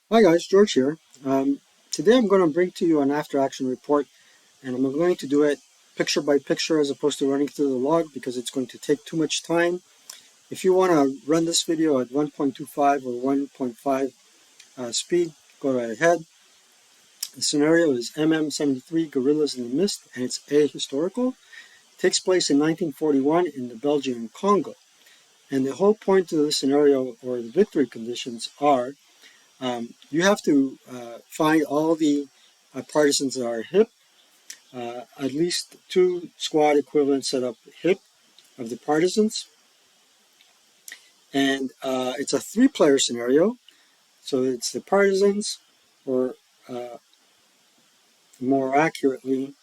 Hi guys, George here. Today I'm going to bring to you an after action report, and I'm going to do it picture by picture as opposed to running through the log because it's going to take too much time. If you want to run this video at 1.25 or 1.5 speed, go right ahead. The scenario is MM73 Guerillas in the Mist, and it's ahistorical. It takes place in 1941 in the Belgian Congo. And the whole point of the scenario, or the victory conditions, are you have to find all the partisans that are hip, at least two squad equivalents set up hip of the partisans. And it's a three-player scenario. So it's the partisans, or more accurately,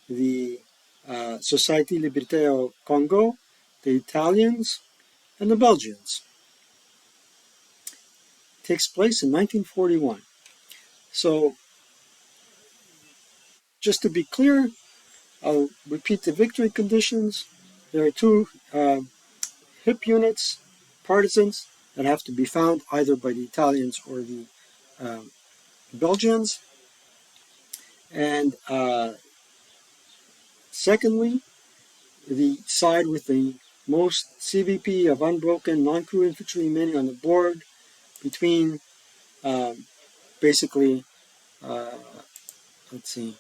the Société Libertaire au Congo, the Italians, and the Belgians. It takes place in 1941. So just to be clear, I'll repeat the victory conditions. There are two hip units, partisans, that have to be found either by the Italians or the Belgians. And secondly, the side with the most CVP of unbroken non-crew infantry remaining on the board between basically, uh, let's see,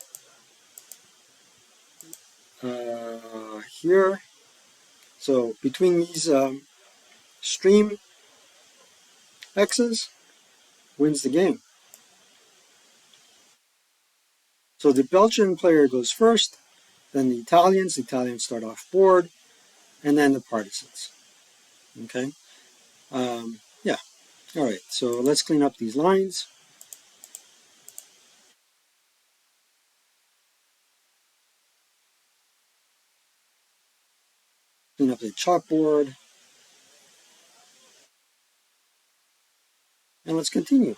here. So between these stream X's wins the game. So the Belgian player goes first, then the Italians start off board, and then the partisans. Okay? Yeah. All right, so let's clean up these lines. Clean up the chalkboard, and let's continue.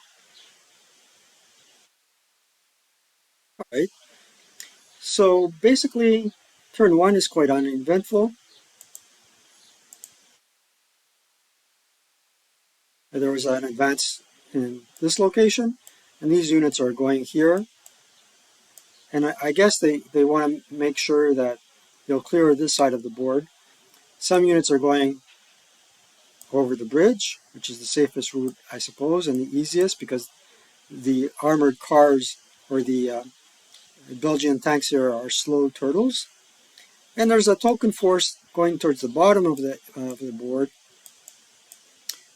All right. So basically, turn one is quite uneventful. There was an advance in this location, and these units are going here. And I guess they want to make sure that they'll clear this side of the board. Some units are going over the bridge, which is the safest route, I suppose, and the easiest because the armored cars or the Belgian tanks here are slow turtles. And there's a token force going towards the bottom of the board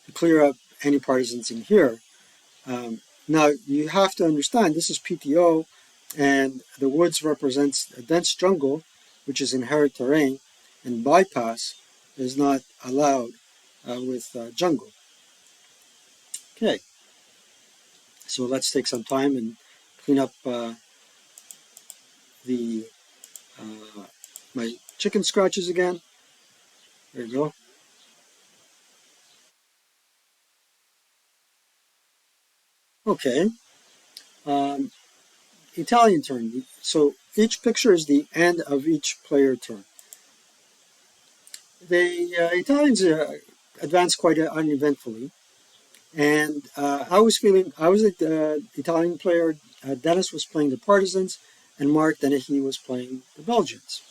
to clear up any partisans in here. Now, you have to understand this is PTO, and the woods represents a dense jungle, which is inherent terrain, and bypass is not allowed with jungle. Okay, so let's take some time and clean up the my chicken scratches again. There you go. Okay. Um, Italian turn. So each picture is the end of each player turn. The Italians advanced quite uneventfully, and I was the Italian player. Dennis was playing the Partisans, and Mark Dennehy was playing the Belgians.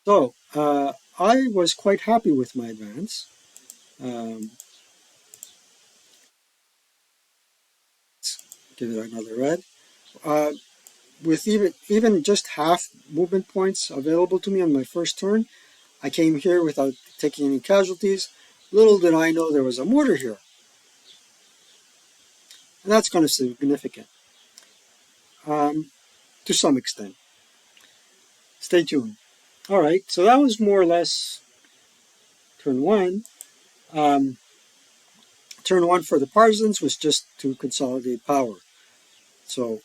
So I was quite happy with my advance. Um, let's give it another red. Uh, with even just half movement points available to me on my first turn, I came here without taking any casualties. Little did I know there was a mortar here. And that's kind of significant to some extent. Stay tuned. All right, so that was more or less turn one. Um, Turn one for the partisans was just to consolidate power. So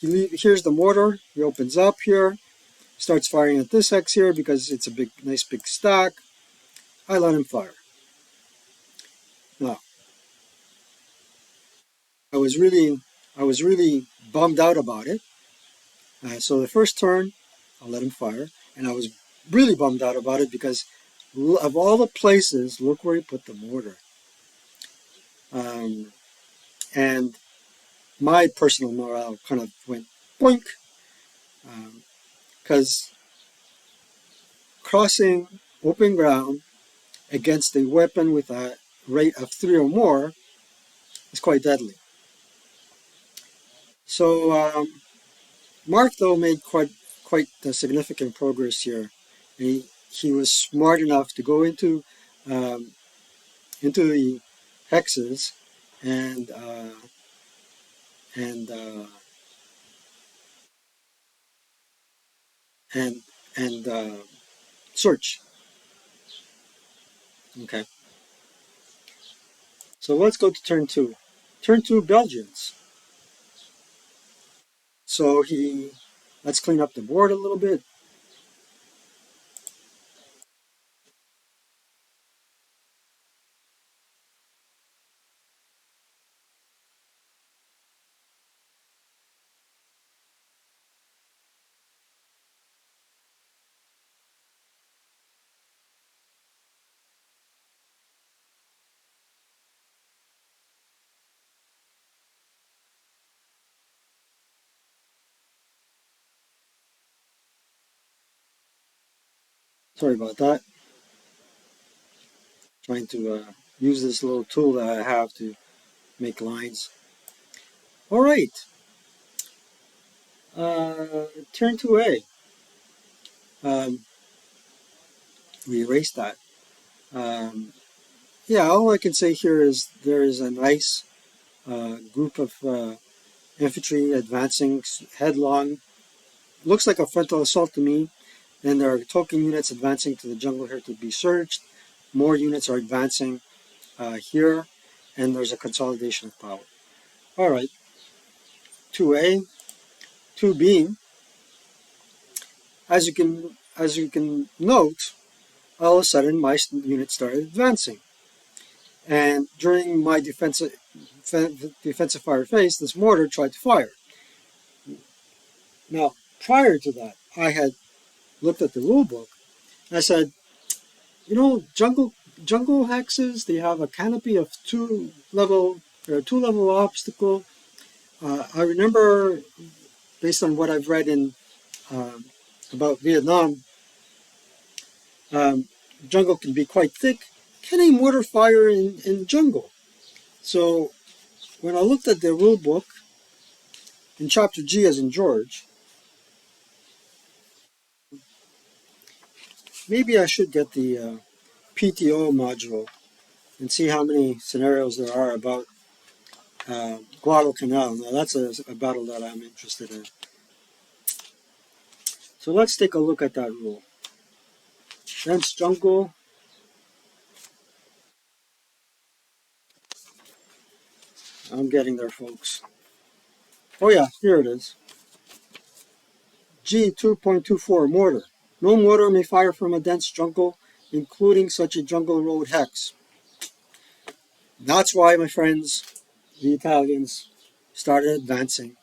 here's the mortar. He opens up here, starts firing at this X here because it's a nice big stack. I let him fire. Now, I was really bummed out about it. So the first turn, I'll let him fire, and I was really bummed out about it because of all the places, look where he put the mortar. Um, and my personal morale kind of went boink, because crossing open ground against a weapon with a rate of 3 or more is quite deadly. So Mark, though, made quite significant progress here. He was smart enough to go um, into the hexes and and uh, and and search. Okay, so let's go to turn two. Turn two, Belgians. So let's clean up the board a little bit. Sorry about that. Trying to use this little tool that I have to make lines. All right. Turn two A. Um, we erased that. Um, yeah, all I can say here is there is a nice group of infantry advancing headlong. Looks like a frontal assault to me. Then there are token units advancing to the jungle here to be searched. More units are advancing here, and there's a consolidation of power. All right, 2A, 2B. As you can note, all of a sudden my unit started advancing, and during my defensive fire phase, this mortar tried to fire. Now, prior to that, I had looked at the rule book. And I said, jungle hexes, they have a canopy of two level obstacle. I remember, based on what I've read in um, about Vietnam, um, jungle can be quite thick. Can a mortar fire in jungle? So when I looked at the rule book in chapter G as in George, maybe I should get the PTO module and see how many scenarios there are about Guadalcanal. Now that's a battle that I'm interested in. So let's take a look at that rule. Dense jungle. I'm getting there, folks. Oh yeah, here it is. G 2.24 mortar. No mortar may fire from a dense jungle, including such a jungle road hex. That's why, my friends, the Italians started advancing.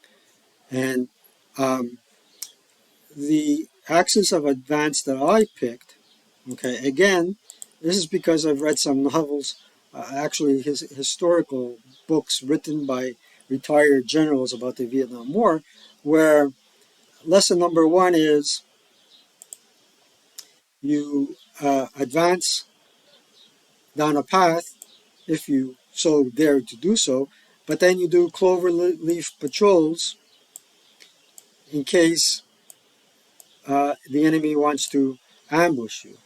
And um, the axis of advance that I picked, okay, again, this is because I've read some novels, actually historical books written by retired generals about the Vietnam War, where lesson number one is you advance down a path if you so dare to do so, but then you do clover leaf patrols in case the enemy wants to ambush you.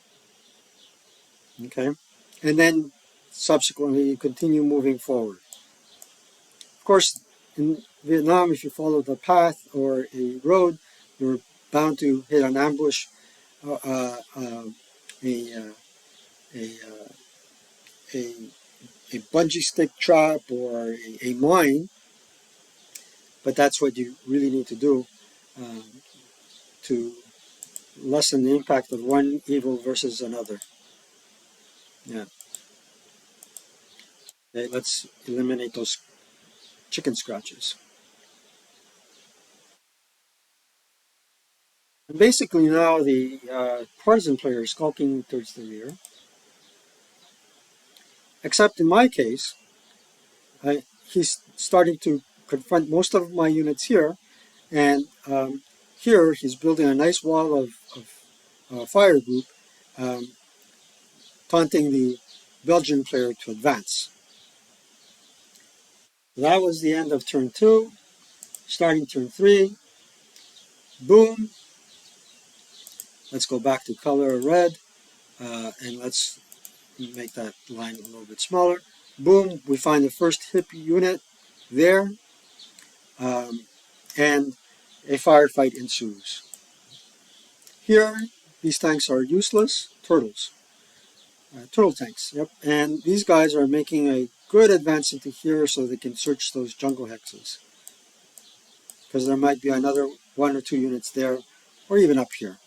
Okay, and then subsequently you continue moving forward. Of course, in Vietnam, if you follow the path or a road, you're bound to hit an ambush, uh, uh, uh, a, uh, a, uh, a, a bungee stick trap or a mine, but that's what you really need to do um, to lessen the impact of one evil versus another. Yeah. Okay, let's eliminate those chicken scratches. And basically now the partisan player is skulking towards the rear, except in my case, he's starting to confront most of my units here, and here he's building a nice wall of fire group, um, taunting the Belgian player to advance. That was the end of turn 2. Starting turn 3, boom. Let's go back to color red, and let's make that line a little bit smaller. Boom, we find the first hip unit there, um, and a firefight ensues. Here, these tanks are useless, turtle tanks, yep. And these guys are making a good advance into here so they can search those jungle hexes. Because there might be another 1 or 2 units there, or even up here.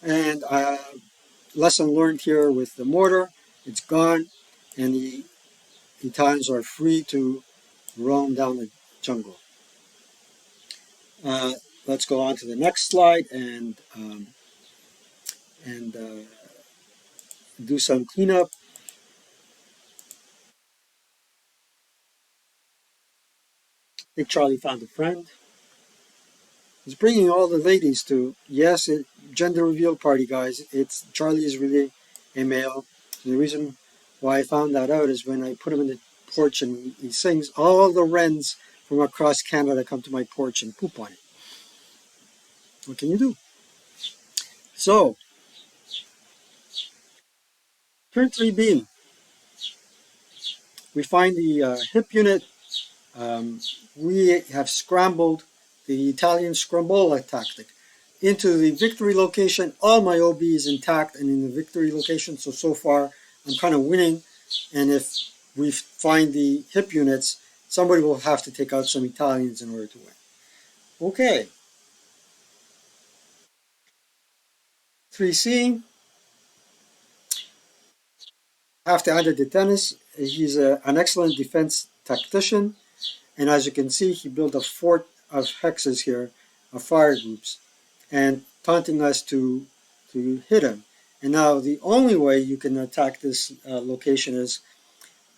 And lesson learned here with the mortar, it's gone, and the Italians are free to roam down the jungle. Uh, let's go on to the next slide and do some cleanup. I think Charlie found a friend. He's bringing all the ladies to, yes, gender reveal party, guys. It's Charlie is really a male. And the reason why I found that out is when I put him in the porch and he sings, all the wrens from across Canada come to my porch and poop on it. What can you do? So, turn 3B, we find the hip unit. We have scrambled the Italian scrambola tactic into the victory location. All my OB is intact and in the victory location, so far I'm kind of winning. And if we find the hip units, somebody will have to take out some Italians in order to win. Okay. 3C, after added the tennis, he's an excellent defense tactician. And as you can see, he built a fort of hexes here, of fire groups, and taunting us to hit him. And now the only way you can attack this location is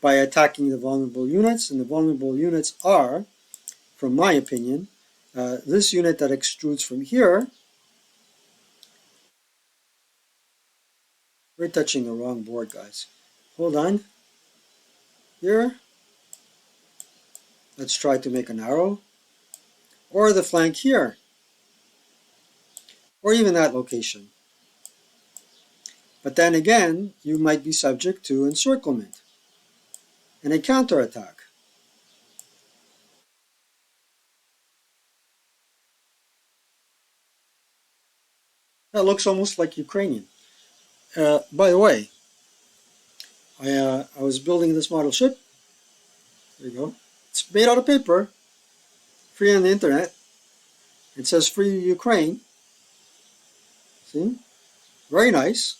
by attacking the vulnerable units. And the vulnerable units are, from my opinion, this unit that extrudes from here. We're touching the wrong board, guys. Hold on. Here. Let's try to make an arrow. Or the flank here. Or even that location. But then again, you might be subject to encirclement and a counterattack. That looks almost like Ukrainian. By the way, I was building this model ship. There you go. It's made out of paper, free on the internet. It says Free Ukraine. See? Very nice.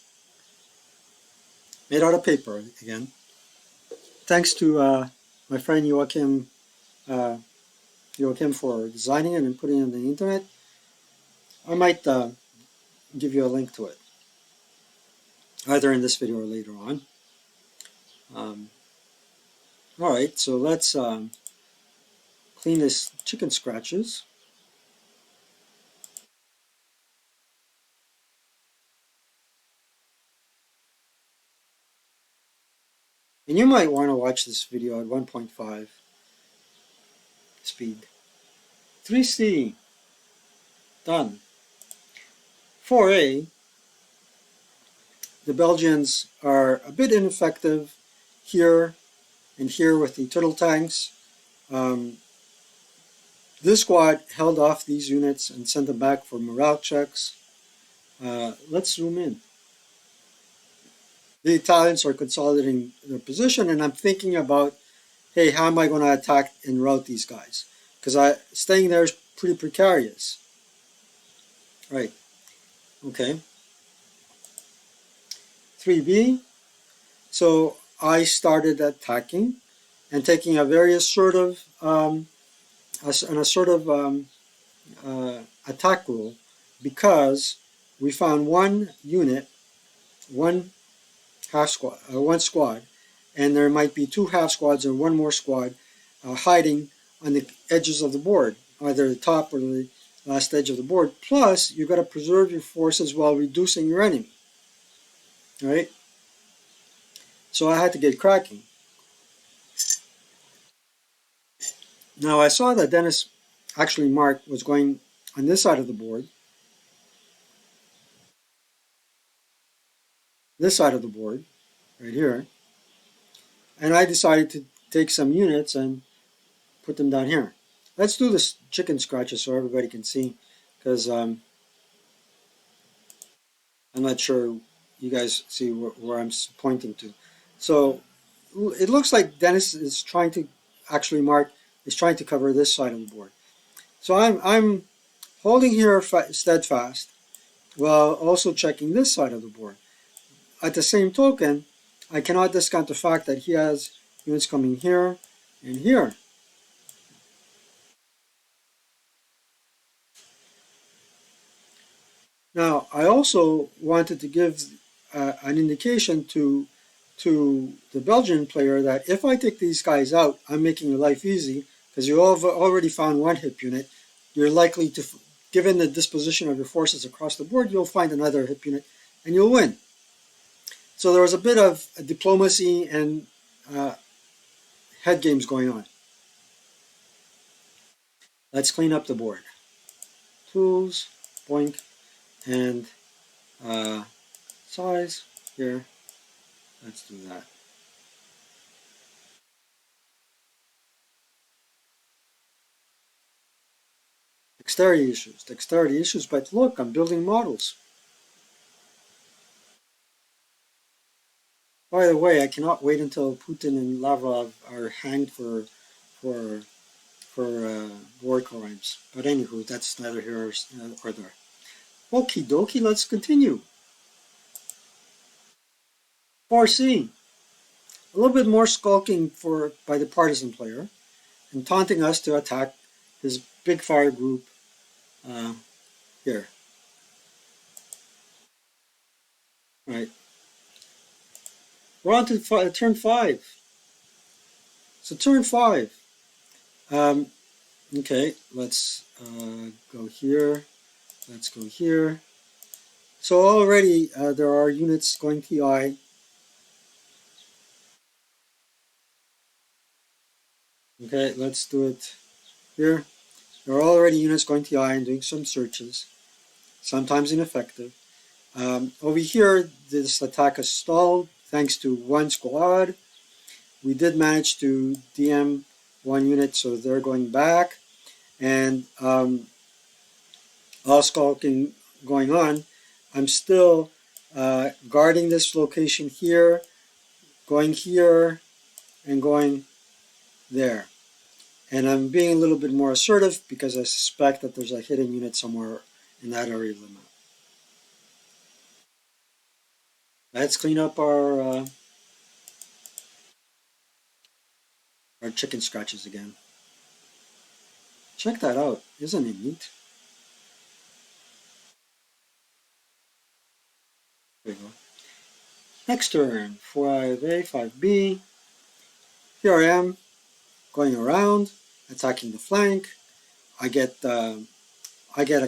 Made out of paper again. Thanks to my friend Joachim for designing it and putting it on the internet. I might give you a link to it, either in this video or later on. Alright, so let's clean this chicken scratches. And you might want to watch this video at 1.5 speed. 3C, done. 4A, the Belgians are a bit ineffective here and here with the turtle tanks. This squad held off these units and sent them back for morale checks. Let's zoom in. The Italians are consolidating their position, and I'm thinking about, hey, how am I going to attack and rout these guys? Because staying there is pretty precarious. Right. Okay. 3B. So I started attacking and taking a very assertive, attack rule, because we found one unit, one squad and there might be two half squads or one more squad hiding on the edges of the board, either the top or the last edge of the board. Plus, you've got to preserve your forces while reducing your enemy, right? So I had to get cracking. Now I saw that Dennis actually marked was going on this side of the board, this side of the board, right here, and I decided to take some units and put them down here. Let's do this chicken scratches so everybody can see, because I'm not sure you guys see where I'm pointing to. So it looks like Dennis is trying to actually mark, is trying to cover this side of the board. So I'm holding here steadfast while also checking this side of the board. At the same token, I cannot discount the fact that he has units coming here and here. Now, I also wanted to give an indication to the Belgian player that if I take these guys out, I'm making your life easy because you all have already found one hip unit. You're likely to, given the disposition of your forces across the board, you'll find another hip unit and you'll win. So there was a bit of diplomacy and uh, head games going on. Let's clean up the board. Tools, boink, and uh, size here. Let's do that. Dexterity issues, but look, I'm building models. By the way, I cannot wait until Putin and Lavrov are hanged for war crimes. But anywho, that's neither here or there. Okie dokie, let's continue. 4C, a little bit more skulking by the partisan player and taunting us to attack his big fire group uh, here. Right. We're on to turn 5. So turn 5. Um, okay, let's go here. Let's go here. So already there are units going TI. Okay, let's do it here. There are already units going TI and doing some searches, sometimes ineffective. Over here, this attack has stalled thanks to one squad. We did manage to DM one unit, so they're going back. And all skulking going on, I'm still guarding this location here, and going there. And I'm being a little bit more assertive because I suspect that there's a hidden unit somewhere in that area of the map. Let's clean up our chicken scratches again. Check that out. Isn't it neat? There we go. Next turn, 5A, 5B. Here I am, going around, attacking the flank. I get a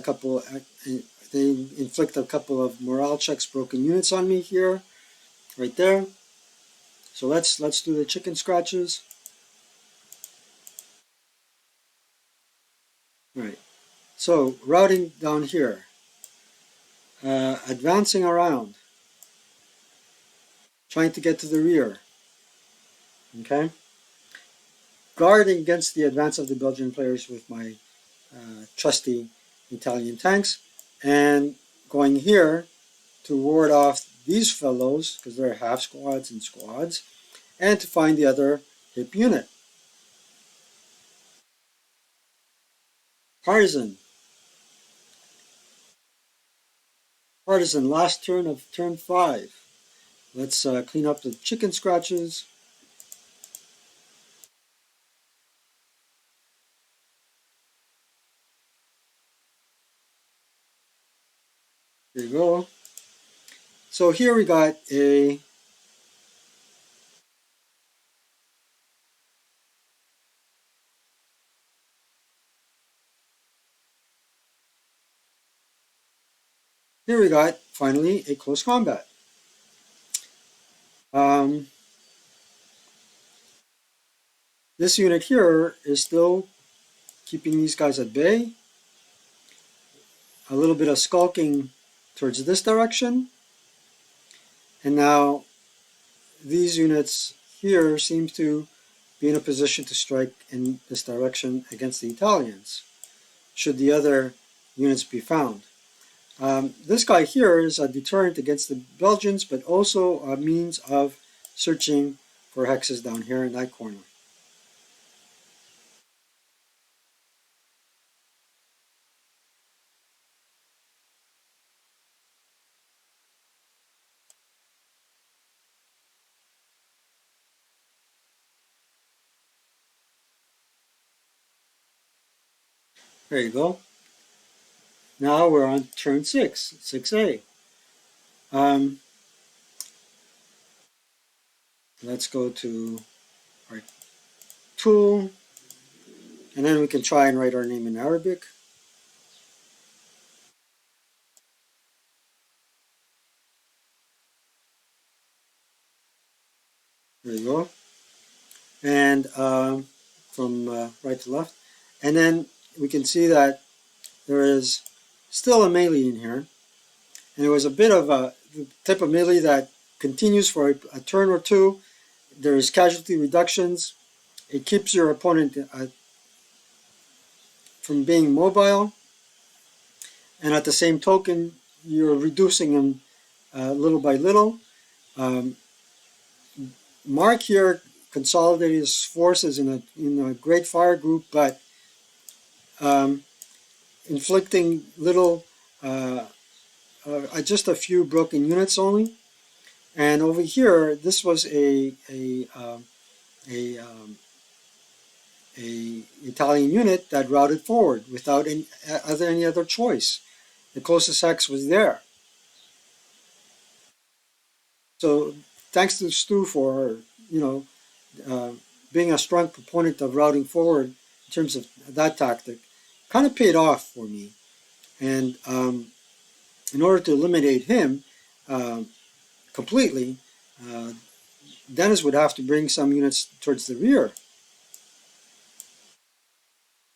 couple. They inflict a couple of morale checks, broken units on me here, right there. So let's do the chicken scratches. Right. So routing down here, advancing around, trying to get to the rear. Okay. Guarding against the advance of the Belgian players with my trusty Italian tanks, and going here to ward off these fellows because they're half squads and squads, and to find the other hip unit. Partisan. Partisan, last turn of turn 5. Let's clean up the chicken scratches. There you go. So here we got a Here we got, finally, a close combat. Um, this unit here is still keeping these guys at bay. A little bit of skulking towards this direction. And now these units here seem to be in a position to strike in this direction against the Italians, should the other units be found. This guy here is a deterrent against the Belgians, but also a means of searching for hexes down here in that corner. There you go. Now we're on turn 6, 6A. Um, let's go to our tool, and then we can try and write our name in Arabic. There you go. And from right to left. And then we can see that there is still a melee in here. And it was a bit of a type of melee that continues for a turn or two. There is casualty reductions. It keeps your opponent from being mobile. And at the same token, you're reducing him little by little. Um, Mark here consolidated his forces in a great fire group, but um, inflicting little, just a few broken units only. And over here, this was a, a Italian unit that routed forward without any other choice. The closest hex was there. So thanks to Stu for you know uh, being a strong proponent of routing forward in terms of that tactic, kind of paid off for me. And in order to eliminate him uh, completely, uh, Dennis would have to bring some units towards the rear,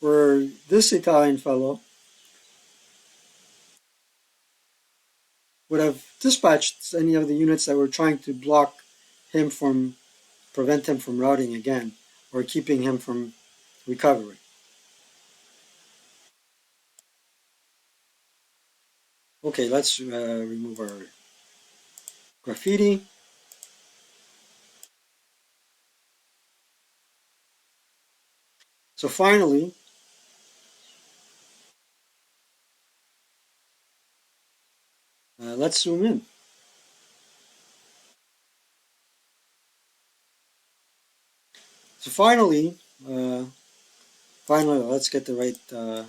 where this Italian fellow would have dispatched any of the units that were trying to block him from, prevent him from routing again, or keeping him from recovery. Okay, let's remove our graffiti. So finally, let's zoom in. So uh, finally, let's get the right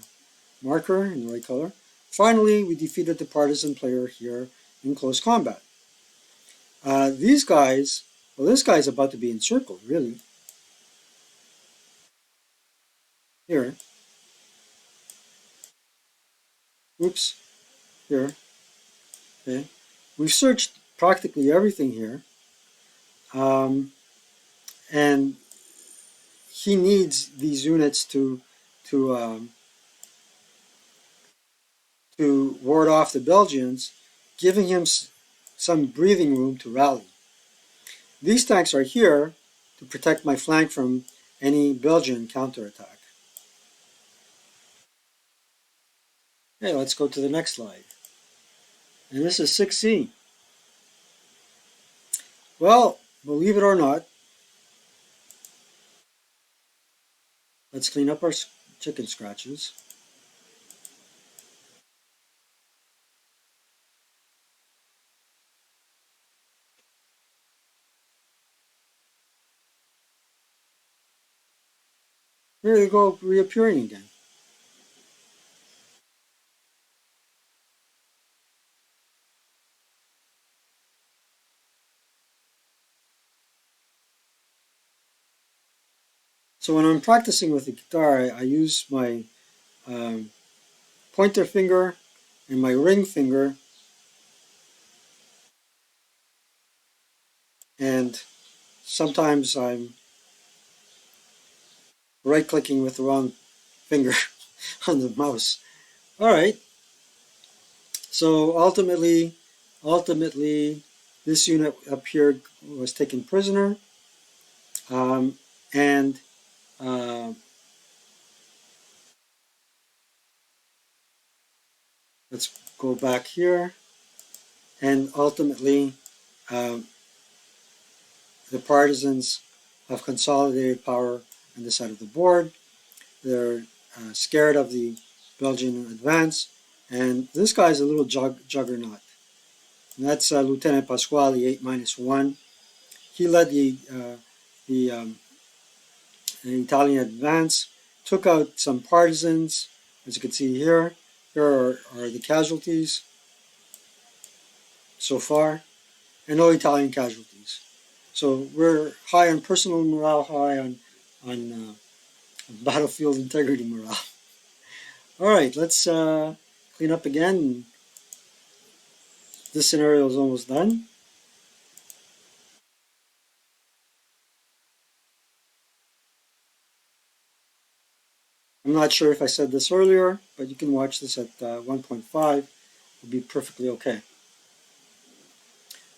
marker in the right color. Finally, we defeated the partisan player here in close combat. These guys, well, this guy's about to be encircled, really. Here, oops, here, okay. We've searched practically everything here, um, and he needs these units to um, to ward off the Belgians, giving him some breathing room to rally. These tanks are here to protect my flank from any Belgian counterattack. Okay, let's go to the next slide. And this is 6C. Well, believe it or not, let's clean up our chicken scratches. Here they go, reappearing again. So when I'm practicing with the guitar, I use my pointer finger and my ring finger and sometimes I'm right-clicking with the wrong finger on the mouse. All right, so ultimately, this unit up here was taken prisoner, um, and uh, let's go back here, and ultimately, um, the partisans have consolidated power on this side of the board. They're scared of the Belgian advance, and this guy's a little juggernaut. And that's Lieutenant Pasquale, 8-1. He led the, the Italian advance, took out some partisans, as you can see here. Here are the casualties so far, and no Italian casualties. So we're high on personal morale, high on battlefield integrity morale. All right, let's clean up again. This scenario is almost done. I'm not sure if I said this earlier, but you can watch this at 1.5. It'll be perfectly okay.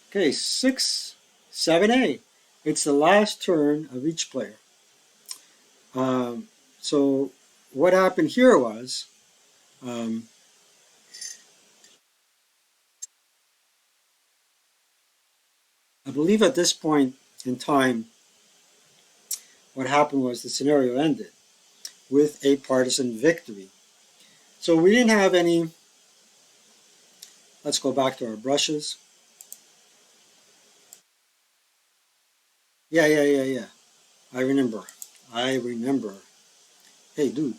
Okay, 6, 7A. It's the last turn of each player. So what happened here was, um, I believe at this point in time, what happened was the scenario ended with a partisan victory. So we didn't have any. Let's go back to our brushes. Yeah. I remember. I remember. Hey, dude,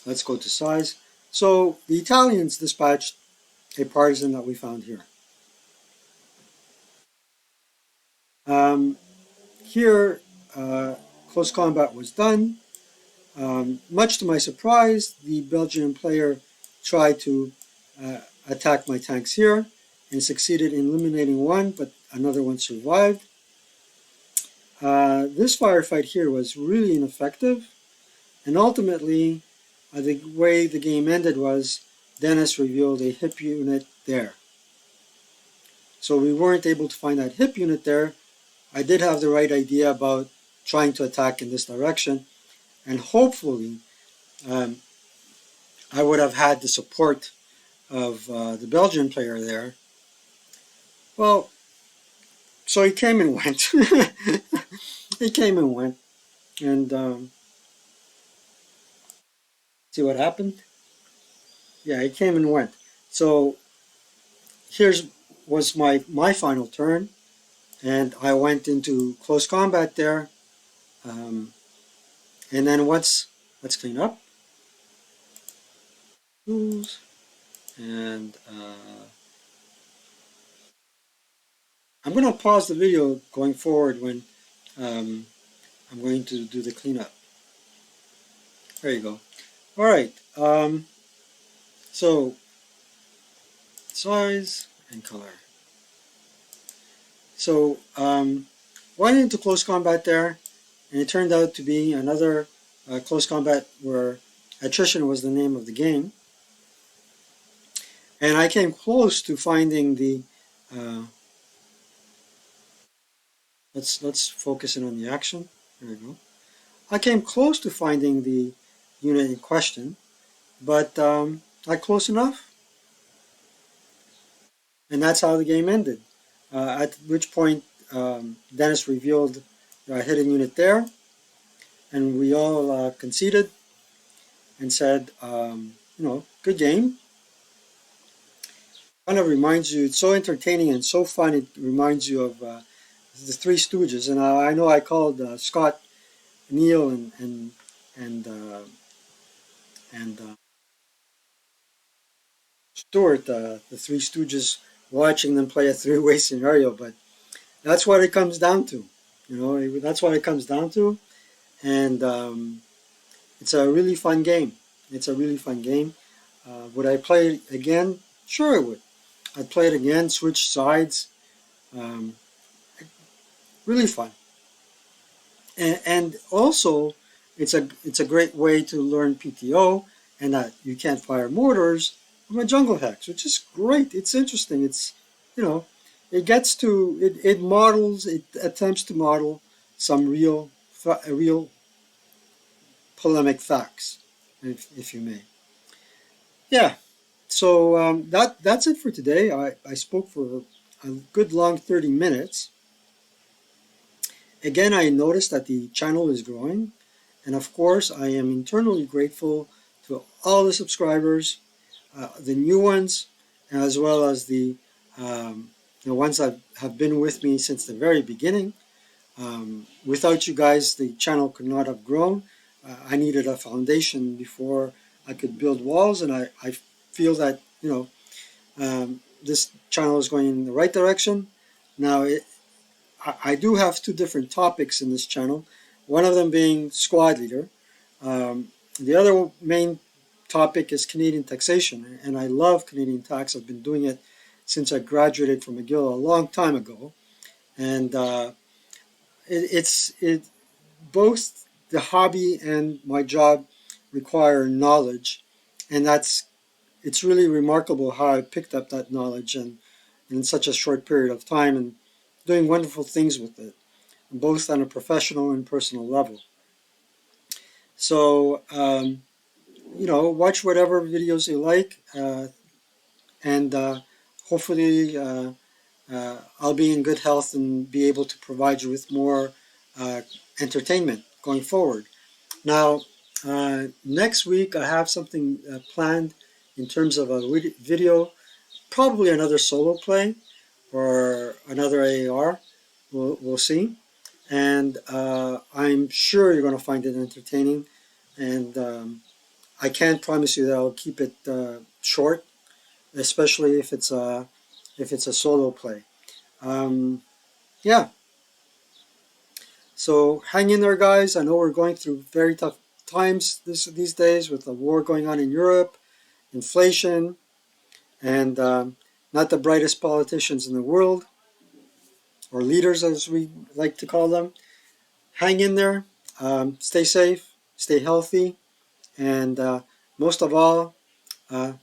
let's go to size. So the Italians dispatched a partisan that we found here. Um, Here, close combat was done. Much to my surprise, the Belgian player tried to uh, attack my tanks here and succeeded in eliminating one, but another one survived. This firefight here was really ineffective, and ultimately, the way the game ended was Dennis revealed a hip unit there. So we weren't able to find that hip unit there. I did have the right idea about trying to attack in this direction, and hopefully um, I would have had the support of the Belgian player there. Well, so he came and went. He came and went, and see what happened. Yeah, he came and went. So here's was my final turn, and I went into close combat there. Um, and then let's clean up tools, and I'm going to pause the video going forward when um, I'm going to do the cleanup. There you go. All right. So size and color. So went into close combat there, and it turned out to be another close combat where attrition was the name of the game. And I came close to finding the. Uh, let's focus in on the action. There we go. I came close to finding the unit in question, but not close enough, and that's how the game ended. At which point, Dennis revealed the hidden unit there, and we all conceded and said, good game. Kind of reminds you, it's so entertaining and so fun. It reminds you of the Three Stooges, and I know I called Scott, Neil, and Stuart, the Three Stooges, watching them play a three-way scenario, but that's what it comes down to. That's what it comes down to, and it's a really fun game. It's a really fun game. Would I play it again? Sure, I would. I'd play it again, switch sides. Um, Really fun. And also, it's a great way to learn PTO and that you can't fire mortars from a jungle hex, which is great. It's interesting. It's, you know, it models, it attempts to model some real polemic facts, if you may. Yeah. So that's it for today. I spoke for a good long 30 minutes. Again, I noticed that the channel is growing. And of course, I am internally grateful to all the subscribers, the new ones, as well as the ones that have been with me since the very beginning. Without you guys, the channel could not have grown. I needed a foundation before I could build walls, and I feel that, this channel is going in the right direction. Now, I do have two different topics in this channel, one of them being squad leader. The other main topic is Canadian taxation, and I love Canadian tax. I've been doing it since I graduated from McGill a long time ago, and it both the hobby and my job require knowledge, and it's really remarkable how I picked up that knowledge and in such a short period of time and doing wonderful things with it, both on a professional and personal level. So, watch whatever videos you like, and hopefully I'll be in good health and be able to provide you with more uh, entertainment going forward. Now, next week I have something planned in terms of a video, probably another solo play or another AAR. We'll see. And I'm sure you're going to find it entertaining. And I can't promise you that I'll keep it short, especially if it's a solo play. Um, yeah. So hang in there, guys. I know we're going through very tough times these days with the war going on in Europe, inflation, and not the brightest politicians in the world, or leaders as we like to call them. Hang in there. Stay safe. Stay healthy. And most of all, uh,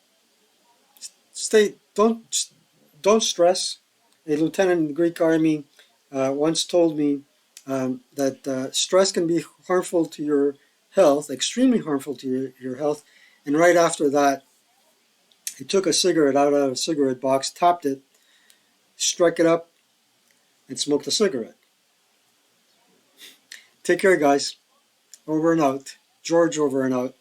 stay don't stress. A lieutenant in the Greek army once told me that stress can be harmful to your health, extremely harmful to your health. And right after that, he took a cigarette out of a cigarette box, tapped it, struck it up, and smoked a cigarette. Take care, guys. Over and out. George, over and out.